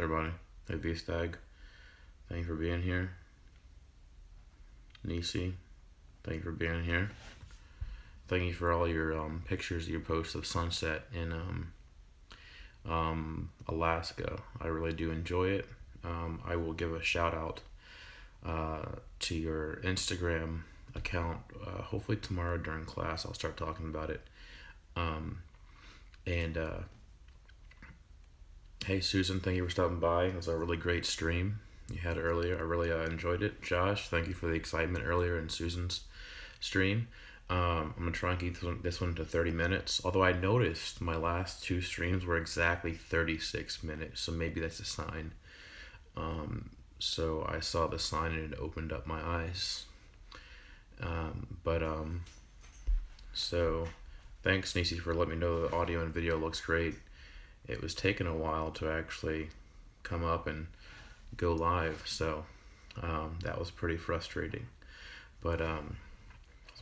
everybody. Hey, V-Stag, thank you for being here. Nisi, thank you for being here. Thank you for all your pictures you post of sunset in Alaska. I really do enjoy it. I will give a shout out to your Instagram account. Hopefully tomorrow during class, I'll start talking about it. And hey, Susan, thank you for stopping by. It was a really great stream you had earlier. I really enjoyed it. Josh, thank you for the excitement earlier in Susan's stream. I'm gonna try and keep this one to 30 minutes. Although I noticed my last two streams were exactly 36 minutes, so maybe that's a sign. So I saw the sign and it opened up my eyes. So thanks, Nisi, for letting me know the audio and video looks great. It was taking a while to actually come up and go live, so that was pretty frustrating. But so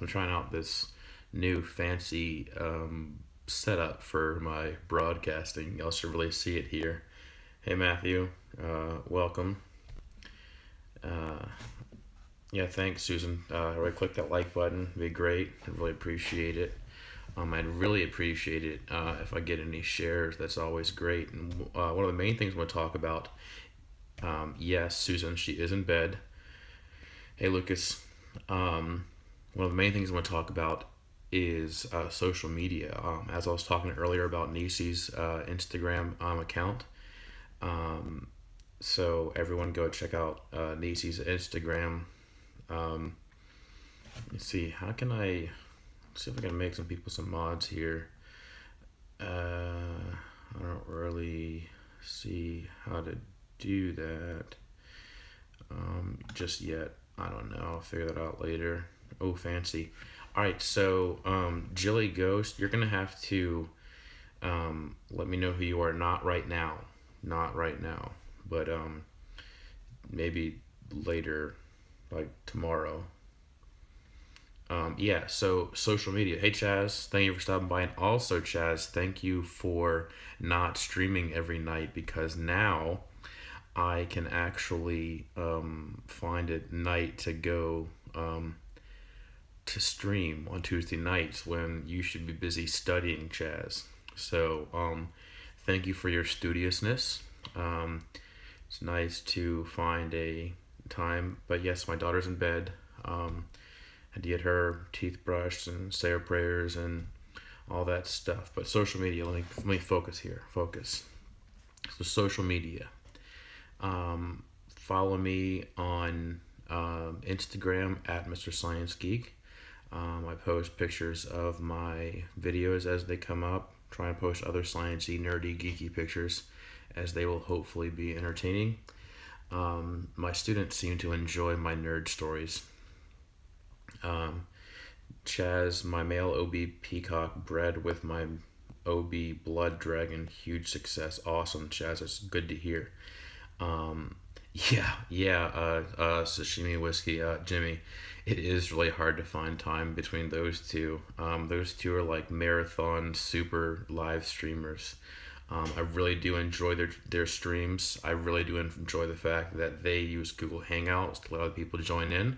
I'm trying out this new fancy setup for my broadcasting. Y'all should really see it here. Hey Matthew, welcome. Yeah, thanks Susan. Really click that like button. It'd be great. I'd really appreciate it. I'd really appreciate it if I get any shares. That's always great. And one of the main things I'm going to talk about, yes, Susan, she is in bed. Hey, Lucas. One of the main things I'm going to talk about is social media. As I was talking earlier about Nisi's Instagram account. So everyone go check out Nisi's Instagram. Let's see, how can I... see if I can make some people some mods here. I don't really see how to do that just yet. I don't know. I'll figure that out later. Oh, fancy. Alright, so Jilly Ghost, you're going to have to let me know who you are. Not right now. Not right now. But maybe later, like tomorrow. Yeah, so social media. Hey Chaz, thank you for stopping by. And also Chaz, thank you for not streaming every night, because now I can actually find a night to go to stream on Tuesday nights when you should be busy studying, Chaz. So thank you for your studiousness. It's nice to find a time. But yes, my daughter's in bed. I did her teeth brushed and say her prayers and all that stuff. But social media, let me focus here. Focus. So social media. Follow me on Instagram at MrScienceGeek. I post pictures of my videos as they come up. Try and post other sciencey, nerdy, geeky pictures as they will hopefully be entertaining. My students seem to enjoy my nerd stories. Chaz, my male OB peacock bred with my OB blood dragon, huge success. Awesome, Chaz, it's good to hear. Sashimi whiskey, Jimmy, it is really hard to find time between those two. Those two are like marathon super live streamers. I really do enjoy their streams. I really do enjoy the fact that they use Google Hangouts to let other people join in.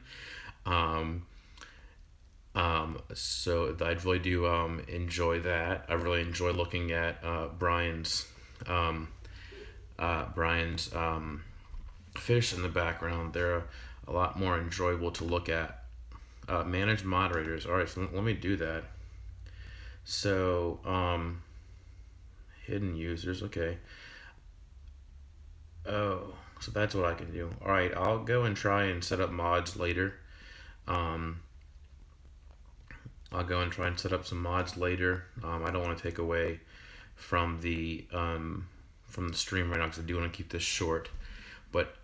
So I really do enjoy that. I really enjoy looking at Brian's fish in the background. They're a lot more enjoyable to look at. Manage moderators. All right, so let me do that. So hidden users. Okay. Oh, so that's what I can do. All right, I'll go and try and set up mods later. I'll go and try and set up some mods later. I don't want to take away from the stream right now because I do want to keep this short. But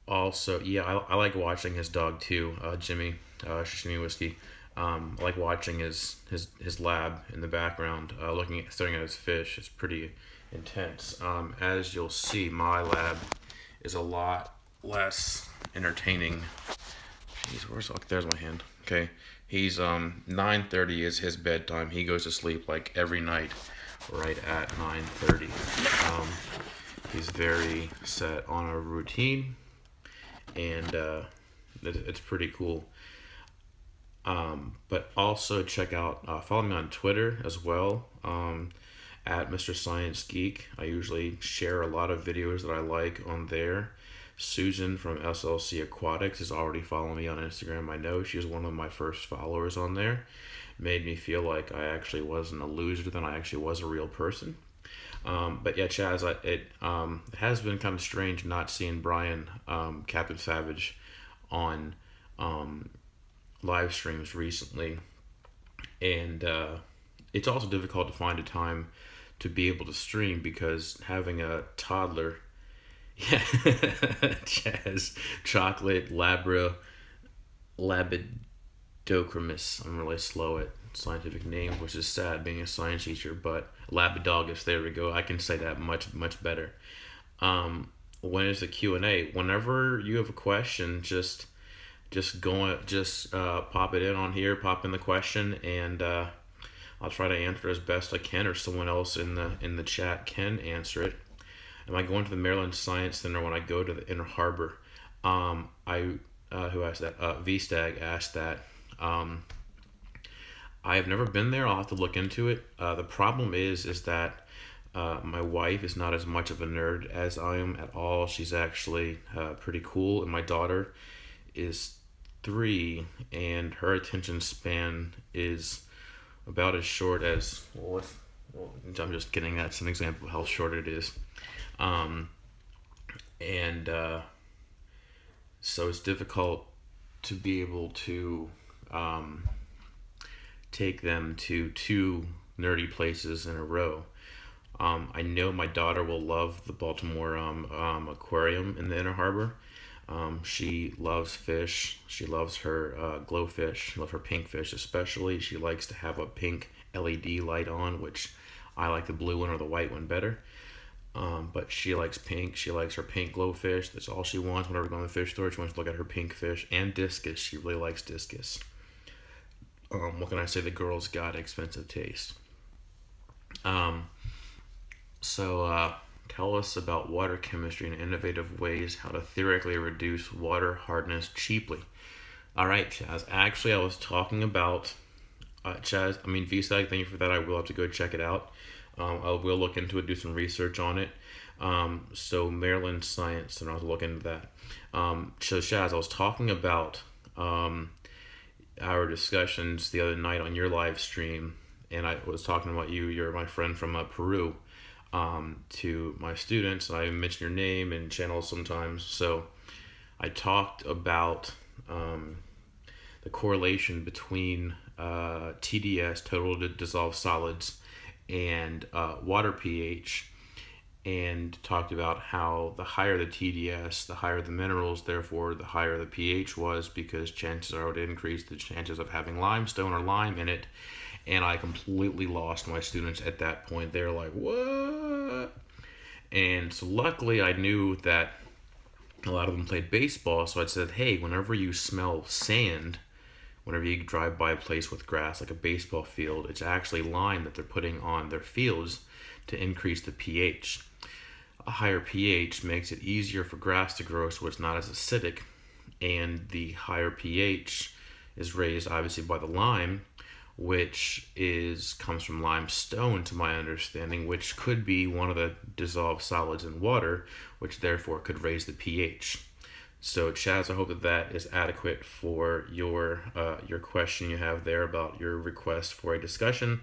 also, yeah, I like watching his dog too, Jimmy, Shishimi Whiskey. I like watching his lab in the background, staring at his fish. It's pretty intense. As you'll see, my lab is a lot less entertaining. Jeez, there's my hand. Okay, he's 9:30 is his bedtime. He goes to sleep like every night, right at 9:30. He's very set on a routine, and it's pretty cool. But also check out, follow me on Twitter as well, at MrScienceGeek. I usually share a lot of videos that I like on there. Susan from SLC Aquatics is already following me on Instagram. I know she was one of my first followers on there. Made me feel like I actually wasn't a loser, than I actually was a real person. But yeah, Chaz, it has been kind of strange not seeing Brian, Captain Savage, on live streams recently. And it's also difficult to find a time to be able to stream because having a toddler, yeah, Chaz, chocolate, Labidochromis. I'm really slow at scientific names, which is sad being a science teacher, but Labidogus, there we go. I can say that much better. When is the Q&A? Whenever you have a question, just pop it in on here, pop in the question, and I'll try to answer as best I can, or someone else in the chat can answer it. Am I going to the Maryland Science Center when I go to the Inner Harbor? Who asked that? VStag asked that. I have never been there. I'll have to look into it. The problem is that my wife is not as much of a nerd as I am at all. She's actually pretty cool, and my daughter is 3, and her attention span is about as short as. Well, I'm just kidding. That's an example of how short it is. And so it's difficult to be able to take them to 2 nerdy places in a row. I know my daughter will love the Baltimore aquarium in the Inner Harbor. She loves fish. She loves her glowfish. She loves her pink fish especially. She likes to have a pink LED light on, which I like the blue one or the white one better. But she likes pink. She likes her pink glowfish. That's all she wants whenever we go in the fish store. She wants to look at her pink fish and discus. She really likes discus. What can I say? The girl's got expensive taste. So tell us about water chemistry and innovative ways how to theoretically reduce water hardness cheaply. All right, Chaz. Actually, I was talking about VSAG. Thank you for that. I will have to go check it out. I will look into it, do some research on it. So Maryland Science, and I'll look into that. So Shaz, I was talking about our discussions the other night on your live stream, and I was talking about you. You're my friend from Peru. To my students, I mention your name and channels sometimes. So I talked about the correlation between TDS, total dissolved solids, and water pH, and talked about how the higher the TDS, the higher the minerals, therefore the higher the pH was, because chances are it would increase the chances of having limestone or lime in it. And I completely lost my students at that point. They're like, what? And so luckily I knew that a lot of them played baseball, so I said, hey, whenever you smell sand, whenever you drive by a place with grass like a baseball field, it's actually lime that they're putting on their fields to increase the pH. A higher pH makes it easier for grass to grow, so it's not as acidic, and the higher pH is raised obviously by the lime, which comes from limestone, to my understanding, which could be one of the dissolved solids in water, which therefore could raise the pH. So Chaz, I hope that is adequate for your question you have there about your request for a discussion.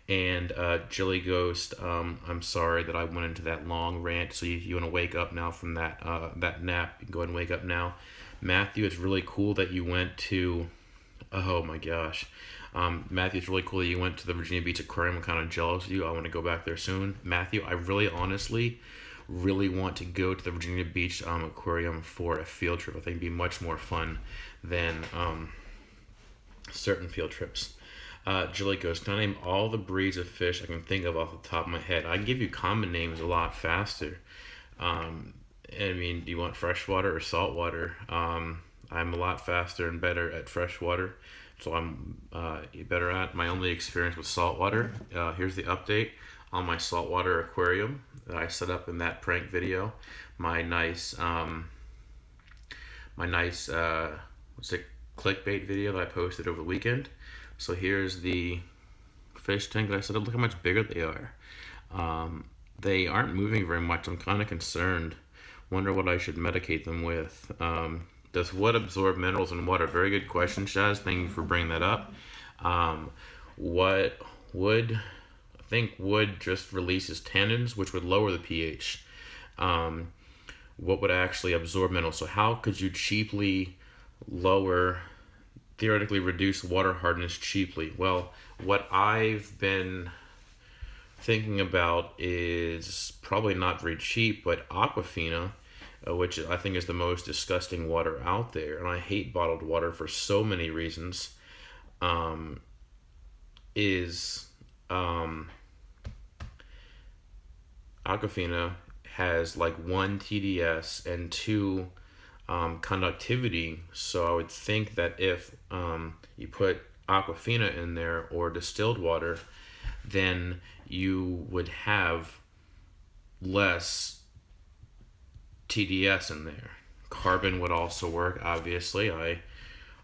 And Jilly Ghost, I'm sorry that I went into that long rant. So if you want to wake up now from that nap, you can go ahead and wake up now. Matthew, it's really cool that you went to. Oh my gosh. Matthew, it's really cool that you went to the Virginia Beach Aquarium. I'm kind of jealous of you. I want to go back there soon. Matthew, I really honestly really want to go to the Virginia Beach Aquarium for a field trip. I think it'd be much more fun than certain field trips. Julie goes, can I name all the breeds of fish I can think of off the top of my head? I can give you common names a lot faster. I mean, do you want freshwater or saltwater? I'm a lot faster and better at freshwater, so I'm better at. My only experience with saltwater, here's the update. on my saltwater aquarium that I set up in that prank video. My nice what's it, clickbait video that I posted over the weekend. So here's the fish tank that I set up. Look how much bigger they are. They aren't moving very much. I'm kind of concerned. Wonder what I should medicate them with. Does wood absorb minerals in water? Very good question, Shaz. Thank you for bringing that up. What wood? I think wood just releases tannins, which would lower the pH. What would actually absorb minerals? So how could you cheaply lower, theoretically reduce water hardness cheaply? Well, what I've been thinking about is probably not very cheap, but Aquafina, which I think is the most disgusting water out there, and I hate bottled water for so many reasons, is Aquafina has like 1 TDS and 2 conductivity. So I would think that if you put Aquafina in there or distilled water, then you would have less TDS in there. Carbon would also work, obviously.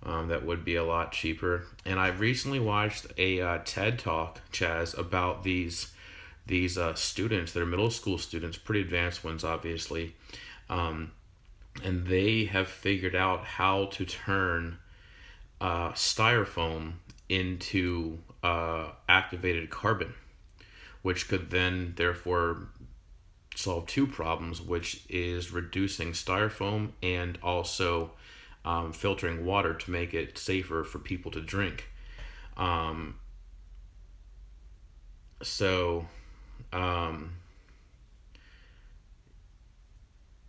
That would be a lot cheaper. And I recently watched a TED Talk, Chaz, about these students. They're middle school students, pretty advanced ones, obviously. And they have figured out how to turn styrofoam into activated carbon, which could then therefore solve 2 problems, which is reducing styrofoam and also filtering water to make it safer for people to drink.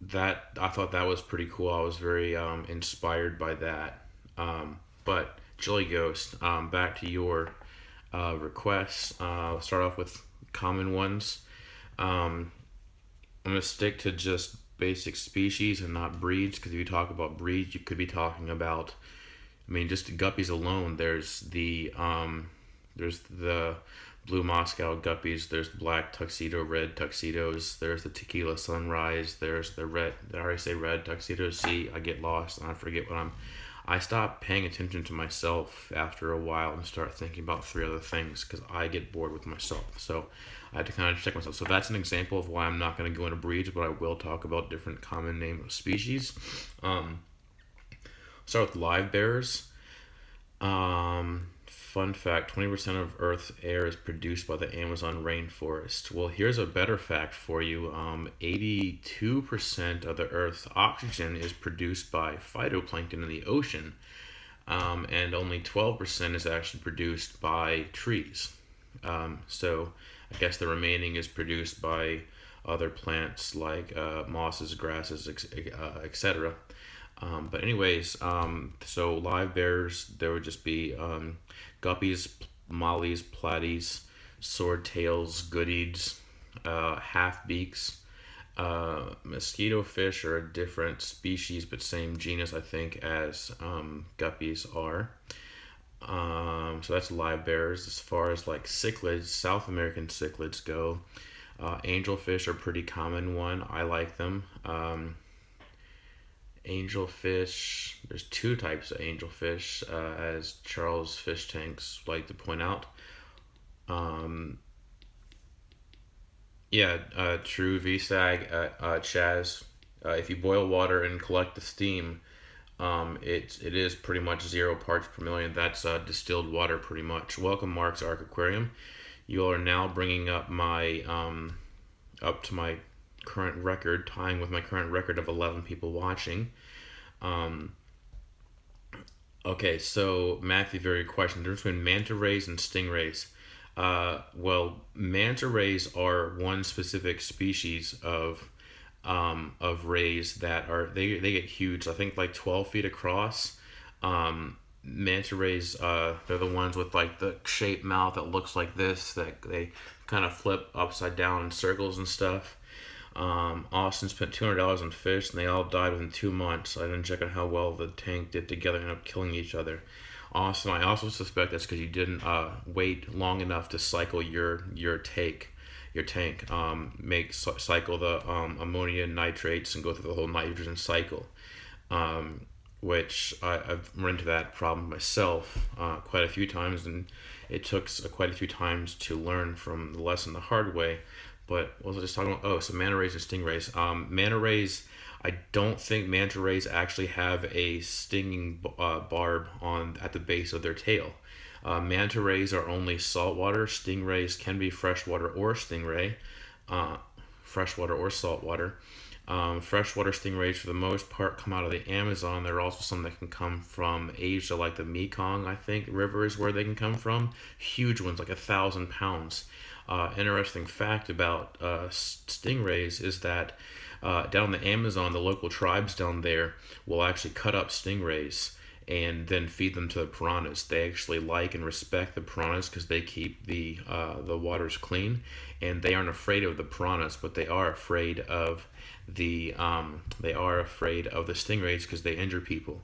That I thought that was pretty cool. I was very inspired by that. But Jilly Ghost, back to your requests. I'll start off with common ones. I'm gonna stick to just basic species and not breeds, because if you talk about breeds, you could be talking about, I mean, just guppies alone. There's the blue Moscow guppies. There's black tuxedo, red tuxedos. There's the tequila sunrise. There's the red. Did I already say red tuxedos? See, I get lost and I forget what I stop paying attention to myself after a while and start thinking about 3 other things because I get bored with myself. So I had to kind of check myself. So that's an example of why I'm not going to go into breeds, but I will talk about different common name of species. Start with live bears. Fun fact, 20% of Earth's air is produced by the Amazon rainforest. Well, here's a better fact for you. 82% of the Earth's oxygen is produced by phytoplankton in the ocean, and only 12% is actually produced by trees. So I guess the remaining is produced by other plants like mosses, grasses, etc. But anyways, so live bears, there would just be guppies, mollies, platies, swordtails, goodies, half-beaks. Mosquito fish are a different species, but same genus, I think, as guppies are. So that's live bears. As far as like cichlids, South American cichlids go, angelfish are a pretty common one. I like them. Angelfish, there's 2 types of angelfish, as Charles Fish Tanks like to point out. True VSAG, Chaz. If you boil water and collect the steam, it is pretty much 0 parts per million. That's distilled water, pretty much. Welcome, Mark's Ark Aquarium. You are now bringing up my up to my current record, tying with my current record of 11 people watching. Okay, so Matthew, very good question. The difference between manta rays and stingrays. Well, manta rays are one specific species of rays that are they get huge. I think like 12 feet across. Manta rays, they're the ones with like the shaped mouth that looks like this, that they kind of flip upside down in circles and stuff. Austin spent $200 on fish and they all died within 2 months. I didn't check on how well the tank did together and ended up killing each other. Austin, I also suspect that's because you didn't wait long enough to cycle your take. your tank. Cycle the ammonia and nitrates and go through the whole nitrogen cycle. Which I've run into that problem myself quite a few times, and it took quite a few times to learn from the lesson the hard way. But what was I just talking about? Oh, so manta rays and stingrays. Manta rays, I don't think manta rays actually have a stinging barb on at the base of their tail. Manta rays are only saltwater. Stingrays can be freshwater or stingray, freshwater or saltwater. Freshwater stingrays, for the most part, come out of the Amazon. There are also some that can come from Asia, like the Mekong, I think, river is where they can come from. Huge ones, like 1,000 pounds. Interesting fact about stingrays is that down the Amazon, the local tribes down there will actually cut up stingrays and then feed them to the piranhas. They actually like and respect the piranhas because they keep the waters clean, and they aren't afraid of the piranhas, but they are afraid of the stingrays because they injure people.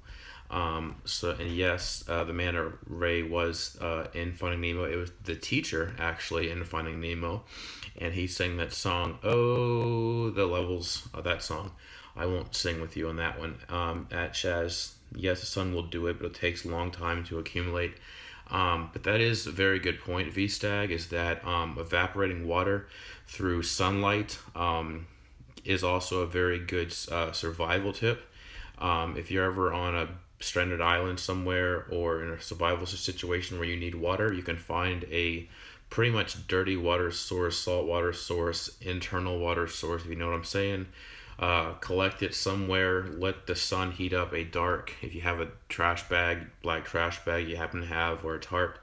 And yes, the manta ray was in Finding Nemo. It was the teacher actually in Finding Nemo, and he sang that song. Oh, the levels of that song. I won't sing with you on that one. At Shaz, yes, the sun will do it, but it takes a long time to accumulate. But that is a very good point, V-Stag, is that evaporating water through sunlight is also a very good survival tip. If you're ever on a stranded island somewhere or in a survival situation where you need water, you can find a pretty much dirty water source, salt water source, internal water source, if you know what I'm saying. Collect it somewhere, let the sun heat up a dark, if you have a trash bag, black trash bag you happen to have, or a tarp,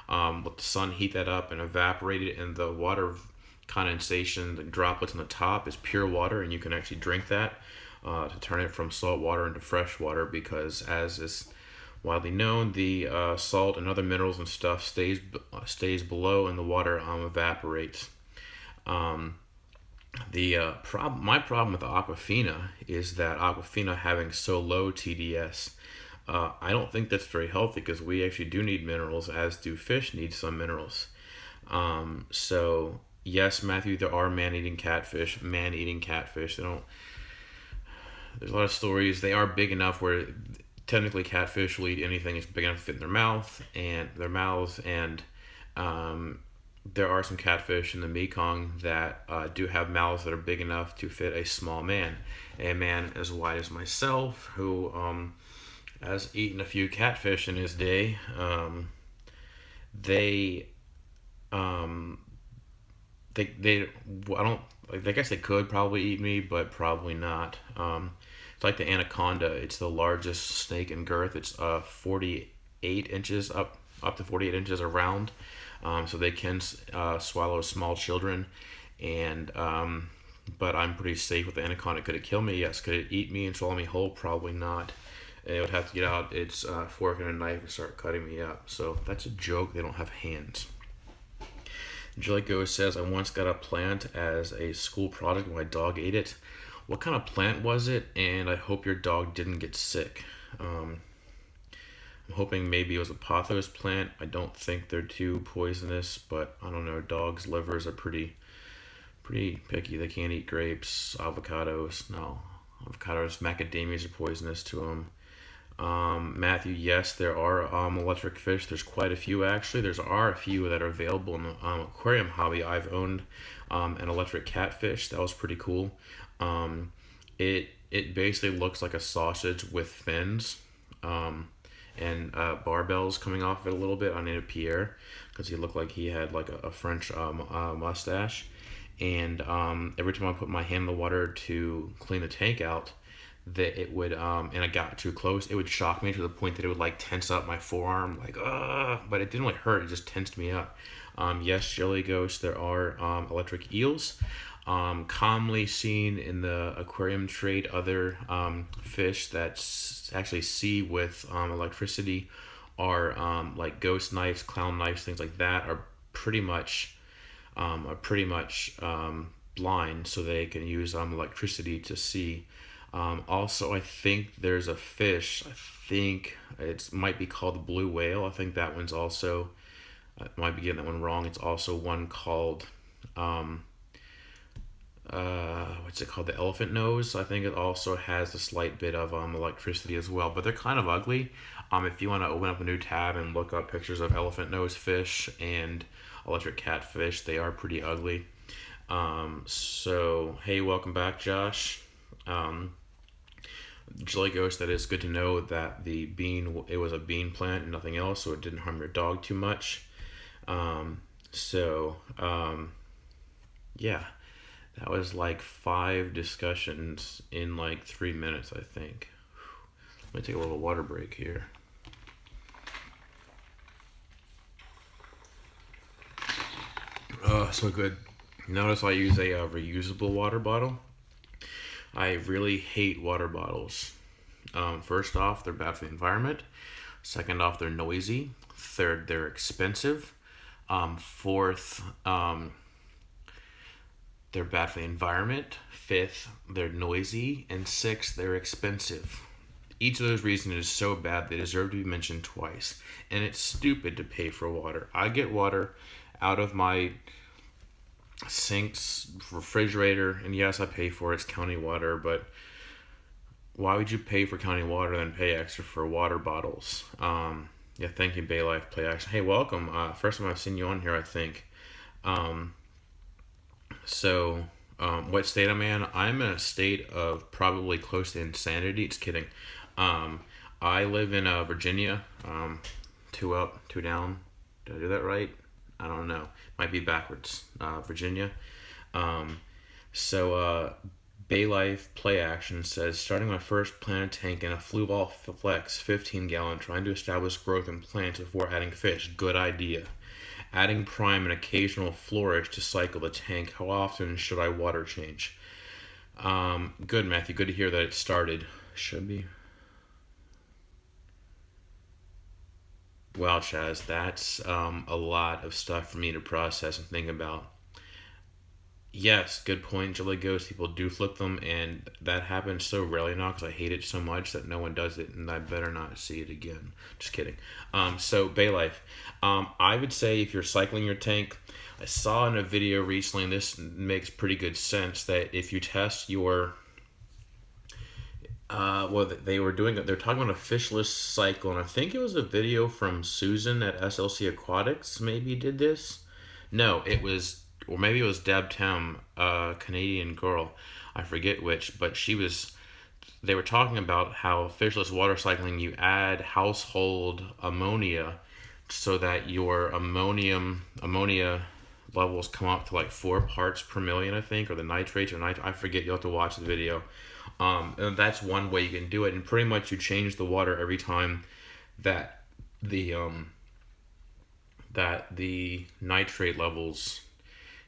let the sun heat that up and evaporate it, and the water condensation, the droplets on the top is pure water, and you can actually drink that to turn it from salt water into fresh water, because as is widely known, the salt and other minerals and stuff stays below and the water evaporates. My problem with Aquafina is that Aquafina having so low TDS, I don't think that's very healthy, because we actually do need minerals, as do fish need some minerals. So yes, Matthew, there are man-eating catfish. They don't. There's a lot of stories. They are big enough where technically catfish will eat anything that's big enough to fit in their mouths, and there are some catfish in the Mekong that do have mouths that are big enough to fit a small man. A man as wide as myself, who has eaten a few catfish in his day. They I don't, I guess they could probably eat me, but probably not. It's like the anaconda. It's the largest snake in girth. It's 48 inches up to 48 inches around. So they can swallow small children, and but I'm pretty safe with the anaconda. Could it kill me? Yes. Could it eat me and swallow me whole? Probably not. It would have to get out its fork and a knife and start cutting me up. So that's a joke. They don't have hands. Jelly Ghost says, I once got a plant as a school project. My dog ate it. What kind of plant was it? And I hope your dog didn't get sick. I'm hoping maybe it was a pothos plant. I don't think they're too poisonous, but I don't know. Dogs' livers are pretty picky. They can't eat grapes, avocados. No, avocados, macadamias are poisonous to them. Matthew, yes, there are electric fish. There's quite a few, actually. There are a few that are available in the aquarium hobby. I've owned an electric catfish. That was pretty cool. It basically looks like a sausage with fins and barbells coming off of it a little bit. I named Pierre because he looked like he had like a French mustache. And every time I put my hand in the water to clean the tank out, that it would and I got too close, it would shock me to the point that it would like tense up my forearm, like but it didn't really hurt, it just tensed me up. Yes, Jelly Ghost, there are electric eels commonly seen in the aquarium trade. Other fish that actually see with electricity are like ghost knives, clown knives, things like that are pretty much blind, so they can use electricity to see. Also, I think there's a fish, I think it might be called the blue whale. I think that one's also, I might be getting that one wrong. It's also one called what's it called? The elephant nose. I think it also has a slight bit of electricity as well, but they're kind of ugly. If you want to open up a new tab and look up pictures of elephant nose fish and electric catfish, they are pretty ugly. So hey, welcome back, Josh. Um, Jelly Ghost, that is good to know that the bean, it was a bean plant and nothing else, so it didn't harm your dog too much. Um, so, yeah, that was like 5 discussions in like 3 minutes, I think. Let me take a little water break here. Oh, so good. Notice I use a reusable water bottle. I really hate water bottles. First off, they're bad for the environment. Second off, they're noisy. Third, they're expensive. Fourth, they're bad for the environment. Fifth, they're noisy. And sixth, they're expensive. Each of those reasons is so bad they deserve to be mentioned twice. And it's stupid to pay for water. I get water out of my sink's refrigerator, and yes, I pay for it. It's county water, but why would you pay for county water and then pay extra for water bottles? Yeah, thank you, Bay Life Play Action. Hey, welcome. First time I've seen you on here, I think. Um, what state I'm in? I'm in a state of probably close to insanity. Just kidding. I live in Virginia. 2 up, 2 down. Did I do that right? I don't know. Might be backwards. Virginia. Um, Bay Life Play Action says, starting my first planted tank in a Fluval Flex 15 gallon, trying to establish growth in plants before adding fish. Good idea. Adding prime and occasional flourish to cycle the tank. How often should I water change? Good, Matthew. Good to hear that it started. Should be. Wow, Chaz, that's a lot of stuff for me to process and think about. Yes, good point, Jelly Ghost. People do flip them, and that happens so rarely now because I hate it so much that no one does it, and I better not see it again. Just kidding. Bay Life. I would say if you're cycling your tank, I saw in a video recently, and this makes pretty good sense, that if you test your they were doing it. They're talking about a fishless cycle, and I think it was a video from Susan at SLC Aquatics. Maybe did this. No, it was, or maybe it was Deb Tem, a Canadian girl. I forget which, but she was. They were talking about how fishless water cycling, you add household ammonia, so that your ammonia levels come up to like 4 parts per million, I think, or the nitrates or I forget. You'll have to watch the video. And that's one way you can do it. And pretty much you change the water every time that the nitrate levels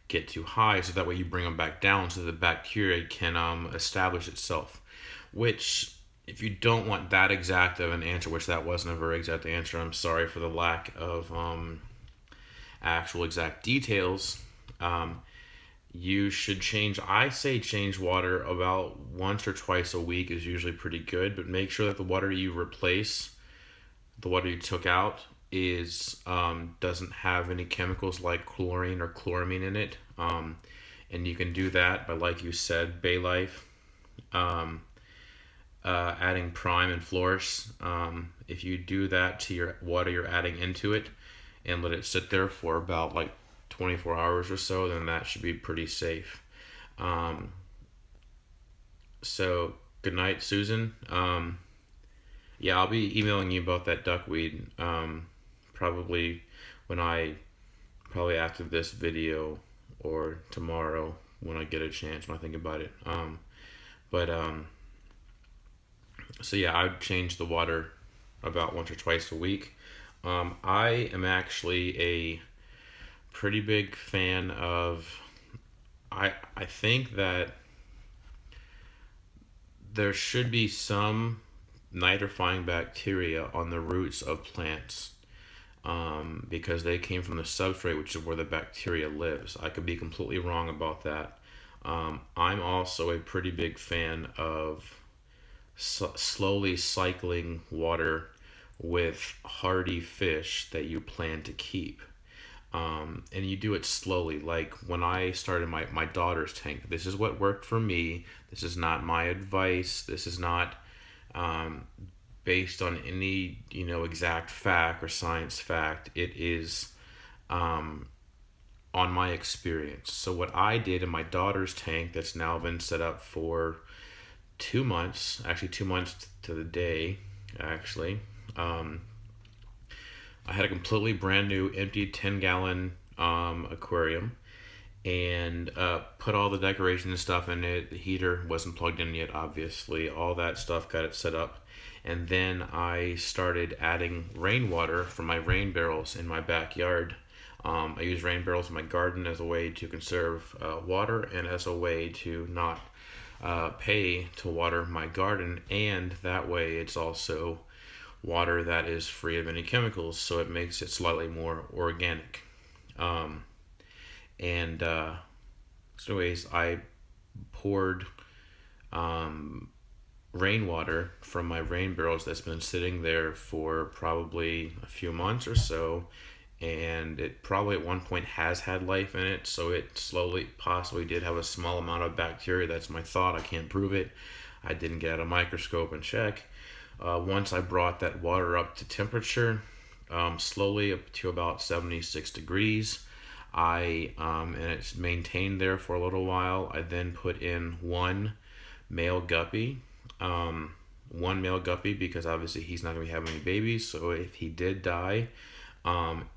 get too high, so that way you bring them back down so the bacteria can establish itself. Which, if you don't want that exact of an answer, which that wasn't a very exact answer, I'm sorry for the lack of actual exact details. You should change, I say change water about once or twice a week is usually pretty good, but make sure that the water you replace, the water you took out, is doesn't have any chemicals like chlorine or chloramine in it. And you can do that by, like you said, Bay Life, adding prime and flourish. If you do that to your water you're adding into it and let it sit there for about like 24 hours or so, then that should be pretty safe. So good night, Susan. Yeah, I'll be emailing you about that duckweed probably probably after this video or tomorrow when I get a chance, when I think about it. So yeah, I would change the water about once or twice a week. I am actually a pretty big fan of, I think that there should be some nitrifying bacteria on the roots of plants, because they came from the substrate, which is where the bacteria lives. I could be completely wrong about that. I'm also a pretty big fan of slowly cycling water with hardy fish that you plan to keep. And you do it slowly. Like when I started my daughter's tank, this is what worked for me. This is not my advice. This is not um, based on any exact fact or science fact. It is um, on my experience. So what I did in my daughter's tank, that's now been set up for 2 months, actually 2 months to the day, actually. Um, I had a completely brand new empty 10-gallon aquarium, and put all the decorations and stuff in it. The heater wasn't plugged in yet, obviously. All that stuff, got it set up. And then I started adding rainwater from my rain barrels in my backyard. I use rain barrels in my garden as a way to conserve water, and as a way to not pay to water my garden. And that way it's also water that is free of any chemicals, so it makes it slightly more organic. Um, and So anyways, I poured um, rainwater from my rain barrels that's been sitting there for probably a few months or so, and it probably at one point has had life in it, so it slowly possibly did have a small amount of bacteria. That's my thought. I can't prove it. I didn't get out a microscope and check. Once I brought that water up to temperature, slowly up to about 76 degrees, and it's maintained there for a little while. I then put in male guppy, one male guppy, because obviously he's not going to be having any babies. So if he did die,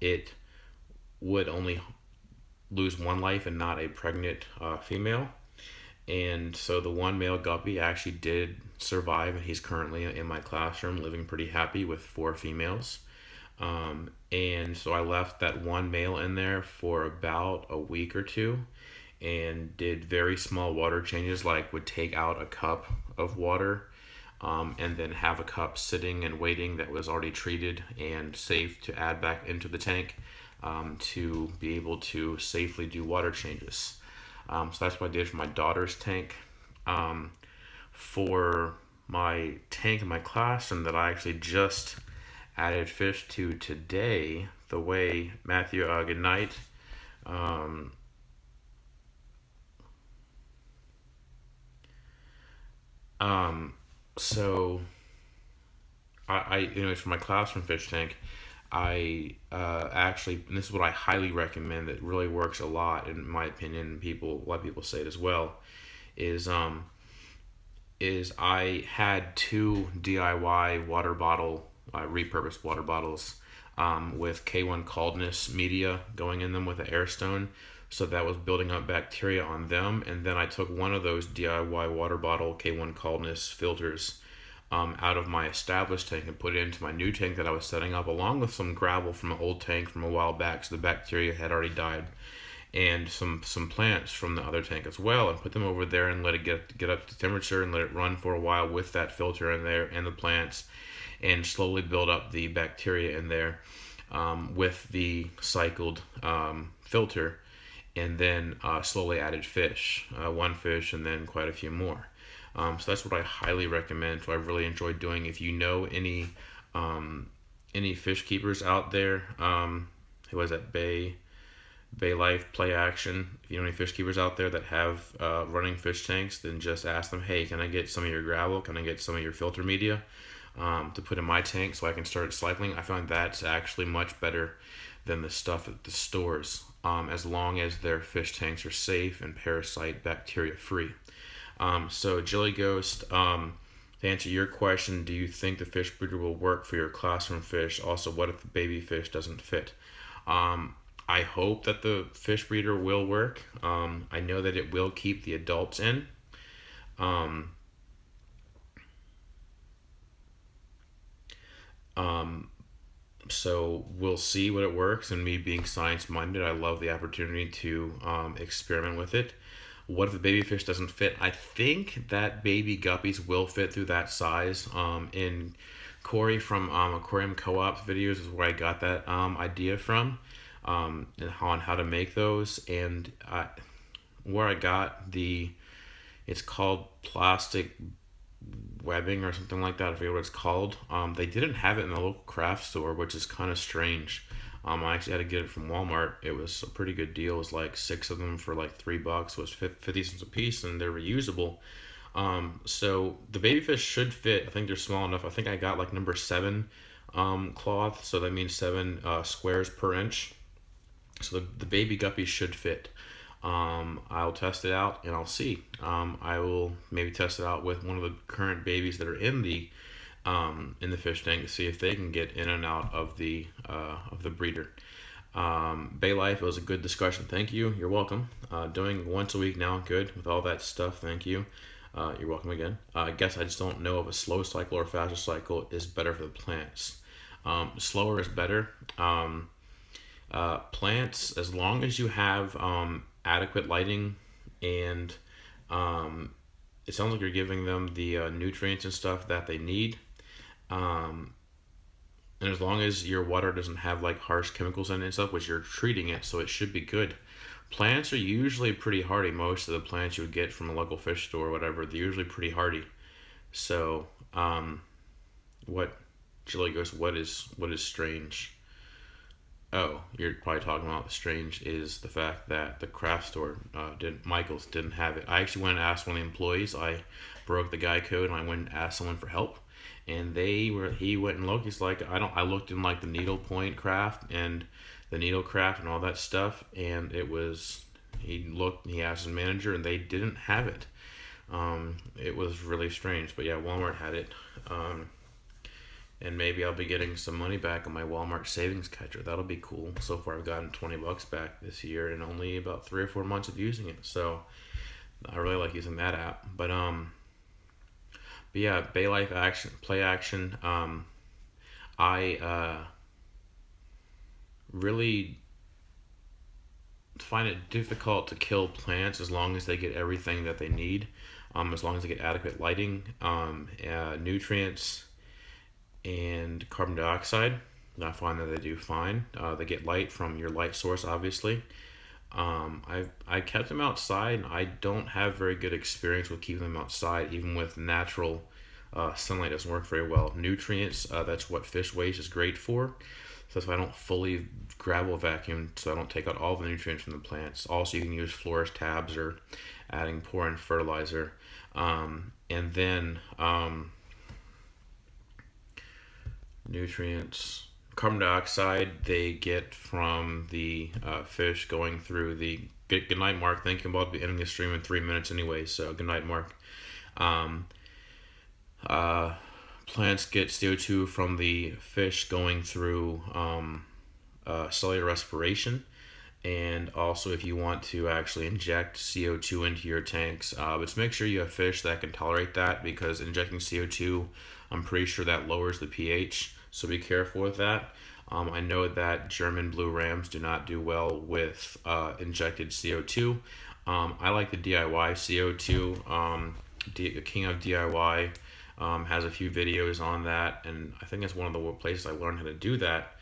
it would only lose one life and not a pregnant female. And so the one male guppy actually did survive, and he's currently in my classroom living pretty happy with four females. And so I left that one male in there for about a week or two, and did very small water changes, like would take out a cup of water, and then have a cup sitting and waiting that was already treated and safe to add back into the tank, to be able to safely do water changes. So that's what I did for my daughter's tank. For my tank in my classroom that I actually just added fish to today, the way Matthew, good night. Um, um, so for my classroom fish tank, I actually, and this is what I highly recommend, that really works a lot in my opinion. A lot of people say it as well. Is I had two DIY water bottle, repurposed water bottles, with K1 coldness media going in them with an air stone, so that was building up bacteria on them. And then I took one of those DIY water bottle K1 coldness filters out of my established tank and put it into my new tank that I was setting up, along with some gravel from an old tank from a while back, so the bacteria had already died, and some plants from the other tank as well, and put them over there and let it get up to temperature and let it run for a while with that filter in there and the plants, and slowly build up the bacteria in there, with the cycled filter, and then slowly added fish, one fish and then quite a few more. So that's what I highly recommend. So I really enjoyed doing. If you know any fish keepers out there, who was at Bay Life Play Action, if you know any fish keepers out there that have running fish tanks, then just ask them, hey, can I get some of your gravel? Can I get some of your filter media to put in my tank so I can start cycling? I find that's actually much better than the stuff at the stores, as long as their fish tanks are safe and parasite bacteria free. So Jelly Ghost, to answer your question, do you think the fish breeder will work for your classroom fish? Also, what if the baby fish doesn't fit? I hope that the fish breeder will work. I know that it will keep the adults in. Um, so we'll see what it works. And me being science minded, I love the opportunity to experiment with it. What if the baby fish doesn't fit? I think that baby guppies will fit through that size. In Corey from Aquarium Co-op's videos is where I got that idea from, and on how to make those. And where I got it's called plastic webbing or something like that. I forget what it's called. They didn't have it in the local craft store, which is kind of strange. I actually had to get it from Walmart. It was a pretty good deal. It was like 6 of them for like $3. It was 50 cents a piece, and they're reusable. So the baby fish should fit. I think they're small enough. I think I got like number 7 cloth, so that means 7 squares per inch. So the baby guppies should fit. I'll test it out and I'll see. I will maybe test it out with one of the current babies that are in the fish tank to see if they can get in and out of the breeder. Bay Life, it was a good discussion. Thank you. You're welcome. Doing once a week now, good with all that stuff. Thank you. You're welcome again. I guess I just don't know if a slow cycle or faster cycle is better for the plants. Slower is better. Plants, as long as you have adequate lighting and it sounds like you're giving them the nutrients and stuff that they need. And as long as your water doesn't have like harsh chemicals in it and stuff, which you're treating it, so it should be good. Plants are usually pretty hardy. Most of the plants you would get from a local fish store or whatever, they're usually pretty hardy. So, what Julie goes, what is strange? Oh, you're probably talking about the strange is the fact that the craft store Michael's didn't have it. I actually went and asked one of the employees. I broke the guy code and I went and asked someone for help. And he went and looked. He's like, I looked in like the needlepoint craft and the needle craft and all that stuff, and he asked his manager and they didn't have it. It was really strange, but yeah, Walmart had it. And maybe I'll be getting some money back on my Walmart savings catcher. That'll be cool. So far, I've gotten $20 back this year in only about 3 or 4 months of using it. So I really like using that app. But yeah, Bay Life action, play action. I really find it difficult to kill plants as long as they get everything that they need. As long as they get adequate lighting, nutrients, and carbon dioxide. I find that they do fine. They get light from your light source, obviously. I kept them outside, and I don't have very good experience with keeping them outside. Even with natural sunlight, doesn't work very well. Nutrients, that's what fish waste is great for. So that's why I don't fully gravel vacuum, so I don't take out all the nutrients from the plants. Also, you can use florist tabs or pour in fertilizer. And then nutrients, carbon dioxide they get from the fish going through the good night, Mark. Thank you. About to be ending the stream in 3 minutes anyway, so good night, Mark. Plants get CO2 from the fish going through cellular respiration, and also if you want to actually inject CO2 into your tanks, but make sure you have fish that can tolerate that, because injecting CO2, I'm pretty sure that lowers the pH, so be careful with that. I know that German blue rams do not do well with injected CO2. I like the DIY CO2. King of DIY has a few videos on that, and I think it's one of the places I learned how to do that.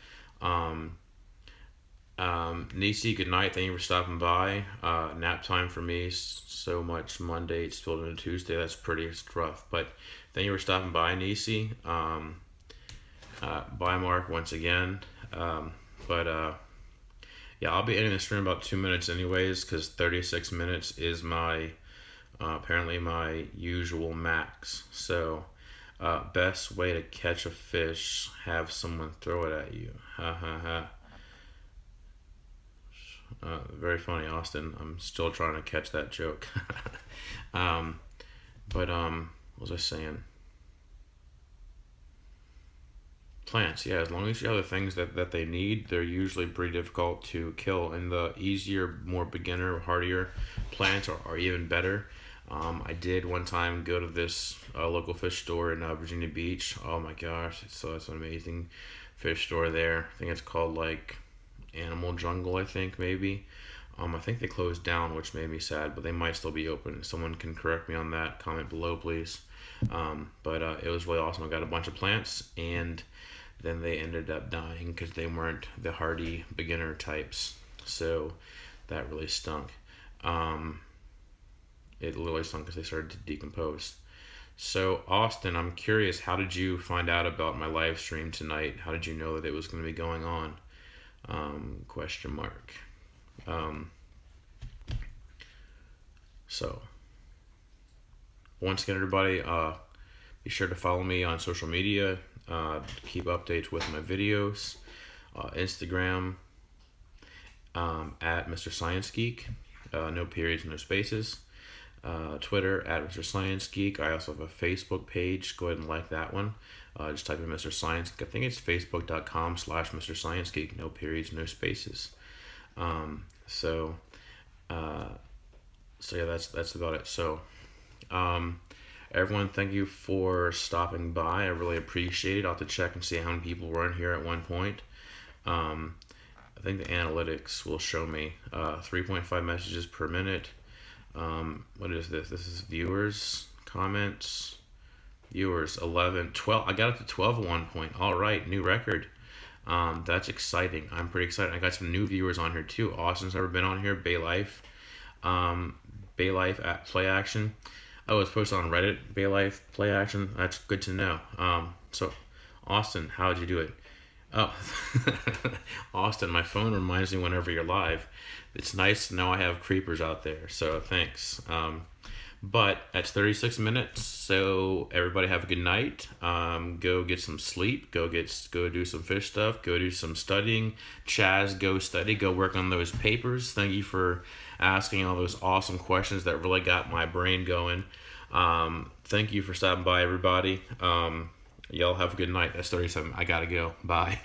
Nisi, good night. Thank you for stopping by. Nap time for me. So much Monday, it's spilled into Tuesday. That's pretty rough, but thank you for stopping by, Nisi. Bye, Mark, once again. Yeah, I'll be ending the stream in about 2 minutes anyways, because 36 minutes is my apparently my usual max. So best way to catch a fish, have someone throw it at you. Ha ha ha. Very funny, Austin. I'm still trying to catch that joke. What was I saying? Plants, yeah, as long as you have the things that they need, they're usually pretty difficult to kill. And the easier, more beginner, hardier plants are even better. I did one time go to this local fish store in Virginia Beach. Oh my gosh, it's an amazing fish store there. I think it's called like Animal Jungle, I think, maybe. I think they closed down, which made me sad, but they might still be open. Someone can correct me on that. Comment below, please. It was really awesome. I got a bunch of plants, and then they ended up dying because they weren't the hardy beginner types. So that really stunk. It literally stunk because they started to decompose. So Austin, I'm curious, how did you find out about my live stream tonight? How did you know that it was going to be going on? Question mark. So once again, everybody, be sure to follow me on social media. Keep updates with my videos. Instagram at MrScienceGeek. No periods, no spaces. Twitter at MrScienceGeek. I also have a Facebook page. Go ahead and like that one. Just type in Mr. Science. I think it's facebook.com/MrScienceGeek. No periods, no spaces. So yeah, that's about it. So everyone, thank you for stopping by. I really appreciate it. I'll have to check and see how many people were in here at one point. I think the analytics will show me 3.5 messages per minute. What is this? This is viewers, comments, viewers, 11, 12. I got up to 12 at one point. All right, new record. That's exciting. I'm pretty excited. I got some new viewers on here too. Austin's never been on here. Bay Life at Play Action. Oh, it's posted on Reddit. Bay Life Play Action. That's good to know. So Austin, how'd you do it? Oh, Austin, my phone reminds me whenever you're live. It's nice to know I have creepers out there, so thanks. But that's 36 minutes, so everybody have a good night. Go get some sleep. Go do some fish stuff. Go do some studying. Chaz, go study. Go work on those papers. Thank you for asking all those awesome questions that really got my brain going. Thank you for stopping by, everybody. Y'all have a good night. That's 37. I gotta go. Bye.